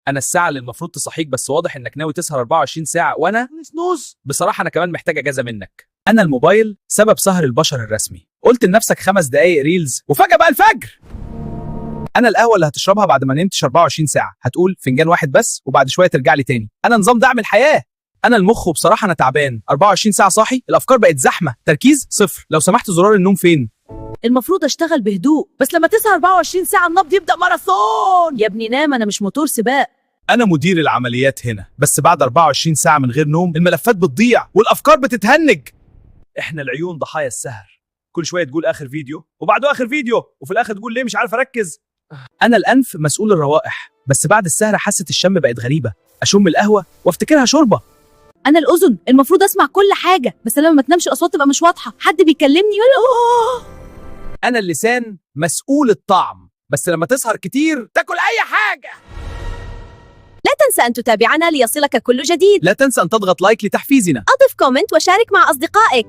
انا الساعه اللي المفروض تصحيك، بس واضح انك ناوي تسهر 24 ساعه، وانا نص. بصراحه انا كمان محتاج اجازه منك. انا الموبايل سبب سهر البشر الرسمي. قلت لنفسك 5 دقايق ريلز وفجاه بقى الفجر. انا القهوه اللي هتشربها بعد ما نمتش 24 ساعه، هتقول فنجان واحد بس وبعد شويه ترجع لي تاني. انا نظام دعم الحياه. انا المخ، وبصراحه انا تعبان. 24 ساعه صاحي، الافكار بقت زحمه، تركيز صفر. لو سمحت زرار النوم فين؟ المفروض اشتغل بهدوء، بس لما تسهر 24 ساعة النبض يبدأ ماراثون. يا ابني نام، انا مش موتور سباق. انا مدير العمليات هنا، بس بعد 24 ساعه من غير نوم الملفات بتضيع والافكار بتتهنج. احنا العيون ضحايا السهر. كل شويه تقول اخر فيديو وبعده اخر فيديو، وفي الاخر تقول ليه مش عارف اركز. انا الانف مسؤول الروائح، بس بعد السهره حاسه الشم بقت غريبه. اشم القهوه وافتكرها شوربه. انا الاذن، المفروض اسمع كل حاجة، بس لما ما تنامش الاصوات تبقى مش واضحة، حد بيكلمني ولا انا اللسان مسؤول الطعم، بس لما تسهر كتير تاكل اي حاجه. لا تنسى ان تتابعنا ليصلك كل جديد. لا تنسى ان تضغط لايك لتحفيزنا. اضف كومنت وشارك مع اصدقائك.